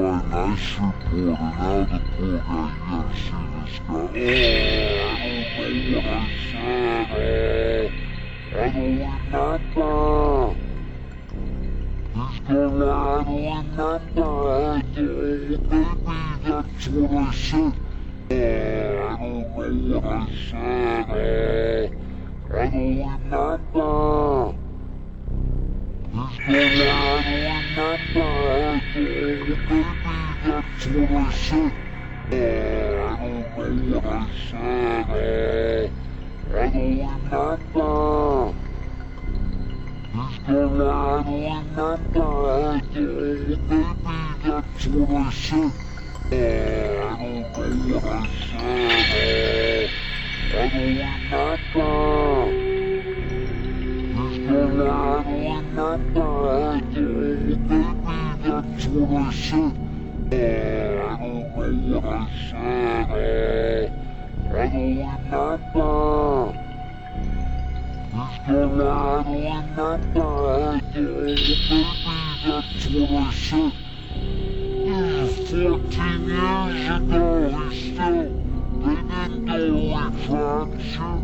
I should report, and now the poor guy, you gotta see this guy. I don't know what I said. He's gone like, I don't remember. Maybe that's what I said. I don't know what I said. I don't remember. He's gone like, I don't remember. Maybe that's what I said. I don't know what I said. I don't remember. He's gone like, I don't remember. Maybe that's what I said. I don't know what I said. I don't remember. He's gone like, I don't remember. Maybe that's what I said. I don't know what I said. I don't remember. He's gone like, I don't remember. Maybe that's what I said. 14 years ago, he's still, they didn't know we fractured.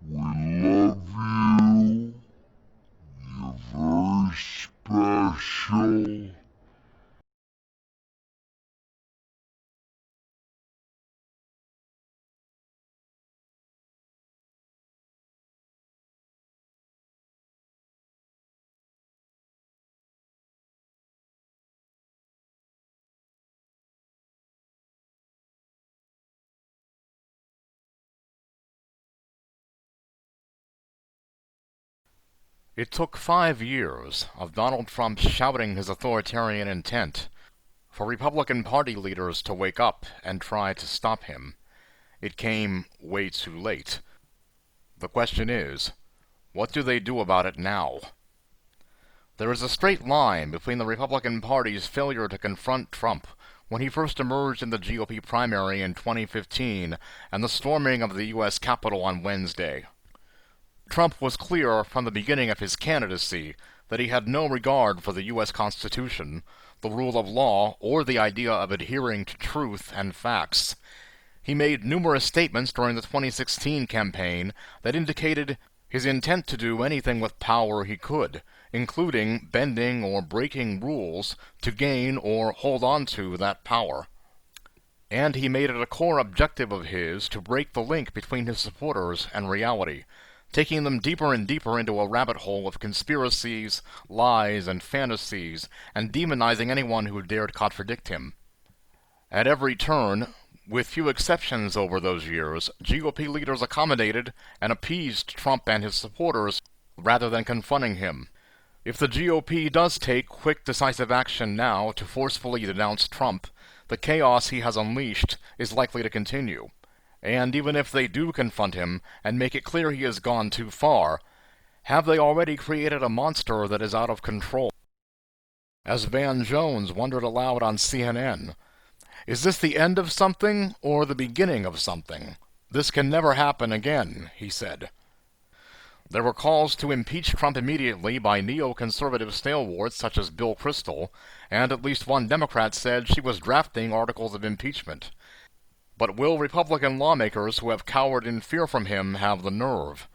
We love you. You're very special. It took 5 years of Donald Trump shouting his authoritarian intent for Republican Party leaders to wake up and try to stop him. It came way too late. The question is, what do they do about it now? There is a straight line between the Republican Party's failure to confront Trump when he first emerged in the GOP primary in 2015 and the storming of the U.S. Capitol on Wednesday. Trump was clear from the beginning of his candidacy that he had no regard for the U.S. Constitution, the rule of law, or the idea of adhering to truth and facts. He made numerous statements during the 2016 campaign that indicated his intent to do anything with power he could, including bending or breaking rules to gain or hold on to that power. And he made it a core objective of his to break the link between his supporters and reality, taking them deeper and deeper into a rabbit hole of conspiracies, lies, and fantasies, and demonizing anyone who dared contradict him. At every turn, with few exceptions over those years, GOP leaders accommodated and appeased Trump and his supporters rather than confronting him. If the GOP does take quick, decisive action now to forcefully denounce Trump, the chaos he has unleashed is likely to continue. And even if they do confront him and make it clear he has gone too far, have they already created a monster that is out of control? As Van Jones wondered aloud on CNN, is this the end of something or the beginning of something? This can never happen again, he said. There were calls to impeach Trump immediately by neoconservative stalwarts such as Bill Kristol, and at least one Democrat said she was drafting articles of impeachment. But will Republican lawmakers who have cowered in fear from him have the nerve?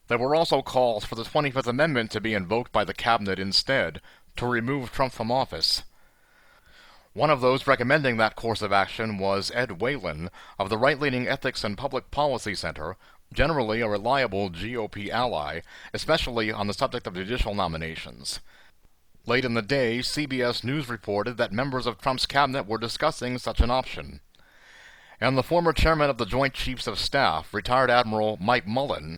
There were also calls for the 25th Amendment to be invoked by the cabinet instead, to remove Trump from office. One of those recommending that course of action was Ed Whalen of the right-leaning Ethics and Public Policy Center, generally a reliable GOP ally, especially on the subject of judicial nominations. Late in the day, CBS News reported that members of Trump's cabinet were discussing such an option. And the former chairman of the Joint Chiefs of Staff, retired Admiral Mike Mullen,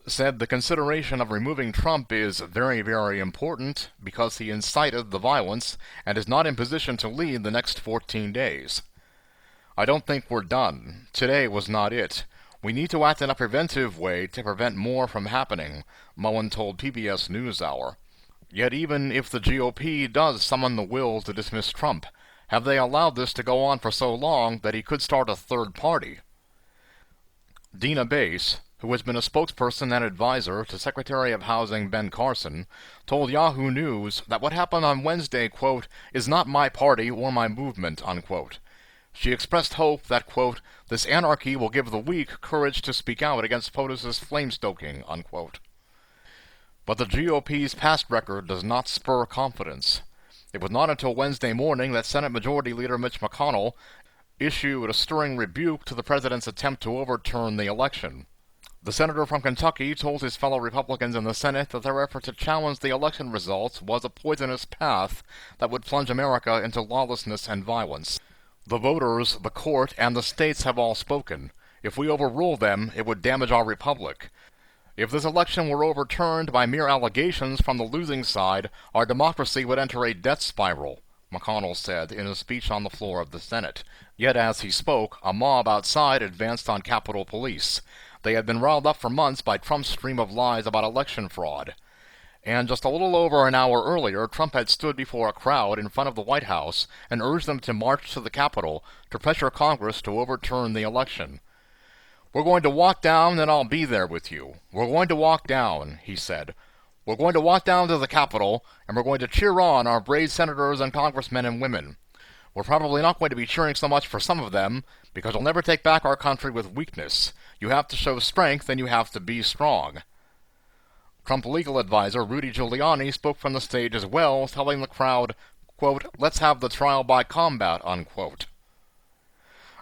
said the consideration of removing Trump is very, very important because he incited the violence and is not in position to lead the next 14 days. I don't think we're done. Today was not it. We need to act in a preventive way to prevent more from happening, Mullen told PBS NewsHour. Yet even if the GOP does summon the will to dismiss Trump, have they allowed this to go on for so long that he could start a third party? Dina Bass, who has been a spokesperson and advisor to Secretary of Housing Ben Carson, told Yahoo News that what happened on Wednesday, quote, is not my party or my movement, unquote. She expressed hope that, quote, this anarchy will give the weak courage to speak out against POTUS's flame-stoking, unquote. But the GOP's past record does not spur confidence. It was not until Wednesday morning that Senate Majority Leader Mitch McConnell issued a stirring rebuke to the president's attempt to overturn the election. The senator from Kentucky told his fellow Republicans in the Senate that their effort to challenge the election results was a poisonous path that would plunge America into lawlessness and violence. The voters, the court, and the states have all spoken. If we overrule them, it would damage our republic. If this election were overturned by mere allegations from the losing side, our democracy would enter a death spiral, McConnell said in a speech on the floor of the Senate. Yet as he spoke, a mob outside advanced on Capitol Police. They had been riled up for months by Trump's stream of lies about election fraud. And just a little over an hour earlier, Trump had stood before a crowd in front of the White House and urged them to march to the Capitol to pressure Congress to overturn the election. We're going to walk down and I'll be there with you. We're going to walk down, he said. We're going to walk down to the Capitol, and we're going to cheer on our brave senators and congressmen and women. We're probably not going to be cheering so much for some of them, because you'll never take back our country with weakness. You have to show strength, and you have to be strong. Trump legal advisor Rudy Giuliani spoke from the stage as well, telling the crowd, quote, let's have the trial by combat, unquote.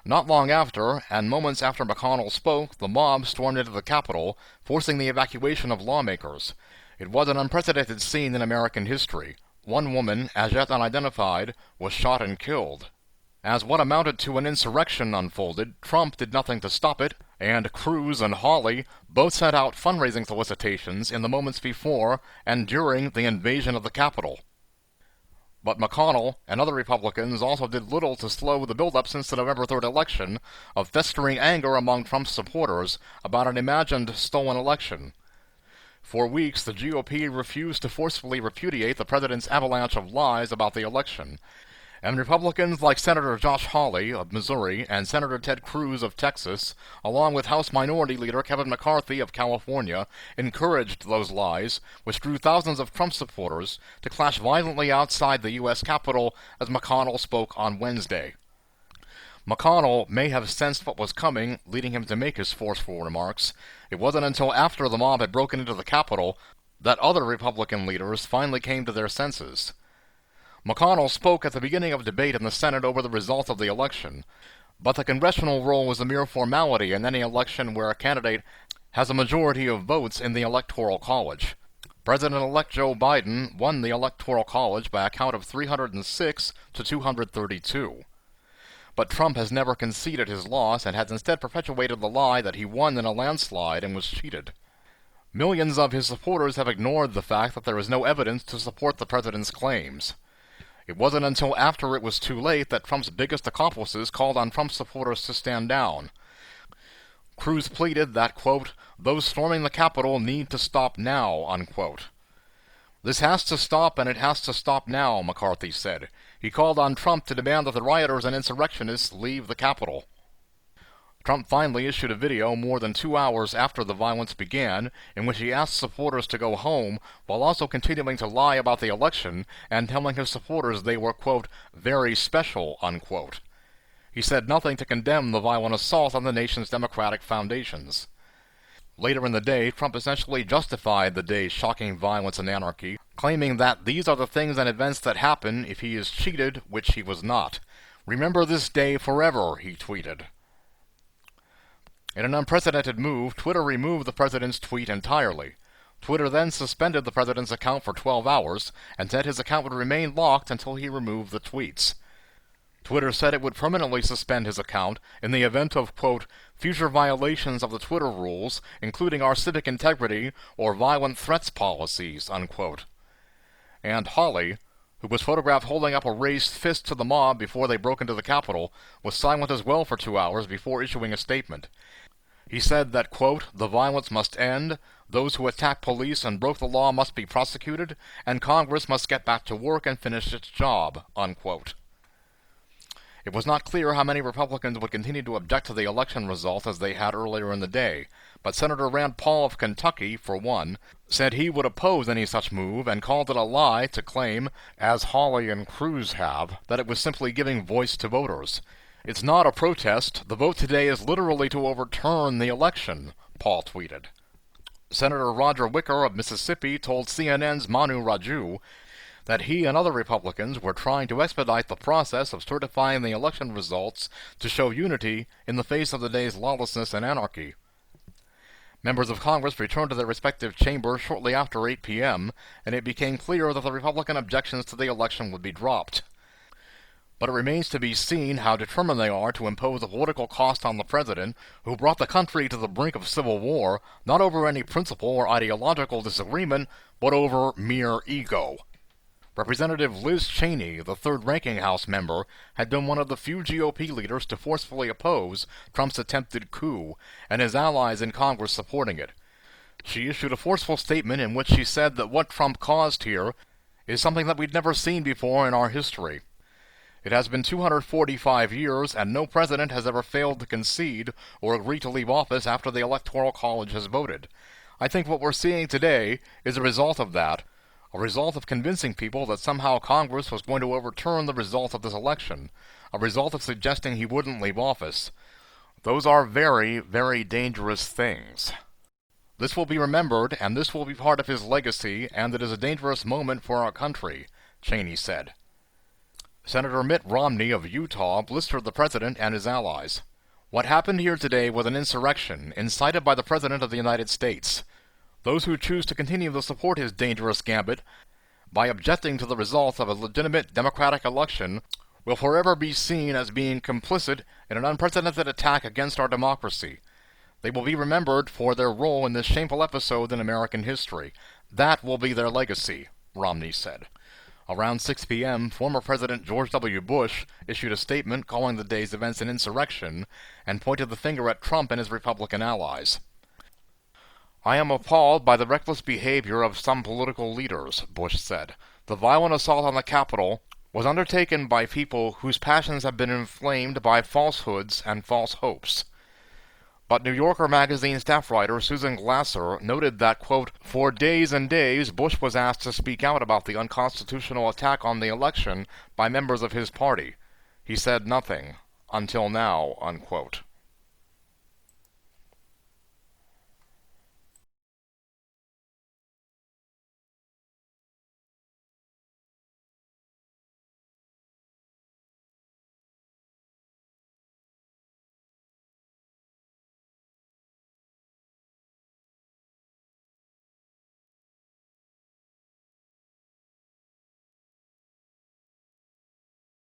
Not long after, and moments after McConnell spoke, the mob stormed into the Capitol, forcing the evacuation of lawmakers. It was an unprecedented scene in American history. One woman, as yet unidentified, was shot and killed. As what amounted to an insurrection unfolded, Trump did nothing to stop it, and Cruz and Hawley both sent out fundraising solicitations in the moments before and during the invasion of the Capitol. But McConnell and other Republicans also did little to slow the buildup since the November 3rd election of festering anger among Trump's supporters about an imagined stolen election. For weeks, the GOP refused to forcefully repudiate the president's avalanche of lies about the election, and Republicans like Senator Josh Hawley of Missouri and Senator Ted Cruz of Texas, along with House Minority Leader Kevin McCarthy of California, encouraged those lies, which drew thousands of Trump supporters to clash violently outside the U.S. Capitol as McConnell spoke on Wednesday. McConnell may have sensed what was coming, leading him to make his forceful remarks. It wasn't until after the mob had broken into the Capitol that other Republican leaders finally came to their senses. McConnell spoke at the beginning of debate in the Senate over the result of the election, but the congressional role is a mere formality in any election where a candidate has a majority of votes in the Electoral College. President-elect Joe Biden won the Electoral College by a count of 306 to 232. But Trump has never conceded his loss and has instead perpetuated the lie that he won in a landslide and was cheated. Millions of his supporters have ignored the fact that there is no evidence to support the president's claims. It wasn't until after it was too late that Trump's biggest accomplices called on Trump supporters to stand down. Cruz pleaded that, quote, those storming the Capitol need to stop now, unquote. This has to stop, and it has to stop now, McCarthy said. He called on Trump to demand that the rioters and insurrectionists leave the Capitol. Trump finally issued a video more than 2 hours after the violence began, in which he asked supporters to go home, while also continuing to lie about the election and telling his supporters they were, quote, very special, unquote. He said nothing to condemn the violent assault on the nation's democratic foundations. Later in the day, Trump essentially justified the day's shocking violence and anarchy, claiming that these are the things and events that happen if he is cheated, which he was not. "Remember this day forever," he tweeted. In an unprecedented move, Twitter removed the president's tweet entirely. Twitter then suspended the president's account for 12 hours and said his account would remain locked until he removed the tweets. Twitter said it would permanently suspend his account in the event of, quote, "future violations of the Twitter rules, including our civic integrity or violent threats policies," unquote. And Hawley, who was photographed holding up a raised fist to the mob before they broke into the Capitol, was silent as well for 2 hours before issuing a statement. He said that, quote, "the violence must end, those who attack police and broke the law must be prosecuted, and Congress must get back to work and finish its job," unquote. It was not clear how many Republicans would continue to object to the election results as they had earlier in the day, but Senator Rand Paul of Kentucky, for one, said he would oppose any such move and called it a lie to claim, as Hawley and Cruz have, that it was simply giving voice to voters. "It's not a protest. The vote today is literally to overturn the election," Paul tweeted. Senator Roger Wicker of Mississippi told CNN's Manu Raju that he and other Republicans were trying to expedite the process of certifying the election results to show unity in the face of the day's lawlessness and anarchy. Members of Congress returned to their respective chambers shortly after 8 p.m., and it became clear that the Republican objections to the election would be dropped. But it remains to be seen how determined they are to impose a political cost on the president, who brought the country to the brink of civil war, not over any principle or ideological disagreement, but over mere ego. Representative Liz Cheney, the third-ranking House member, had been one of the few GOP leaders to forcefully oppose Trump's attempted coup, and his allies in Congress supporting it. She issued a forceful statement in which she said that what Trump caused here is something that we'd never seen before in our history. It has been 245 years, and no president has ever failed to concede or agree to leave office after the Electoral College has voted. I think what we're seeing today is a result of that, a result of convincing people that somehow Congress was going to overturn the result of this election, a result of suggesting he wouldn't leave office. Those are very, very dangerous things. This will be remembered, and this will be part of his legacy, and it is a dangerous moment for our country," Cheney said. Senator Mitt Romney of Utah blistered the president and his allies. "What happened here today was an insurrection, incited by the President of the United States. Those who choose to continue to support his dangerous gambit by objecting to the results of a legitimate democratic election will forever be seen as being complicit in an unprecedented attack against our democracy. They will be remembered for their role in this shameful episode in American history. That will be their legacy," Romney said. Around 6 p.m., former President George W. Bush issued a statement calling the day's events an insurrection and pointed the finger at Trump and his Republican allies. "I am appalled by the reckless behavior of some political leaders," Bush said. "The violent assault on the Capitol was undertaken by people whose passions have been inflamed by falsehoods and false hopes." But New Yorker magazine staff writer Susan Glasser noted that, quote, "for days and days Bush was asked to speak out about the unconstitutional attack on the election by members of his party. He said nothing, until now," unquote.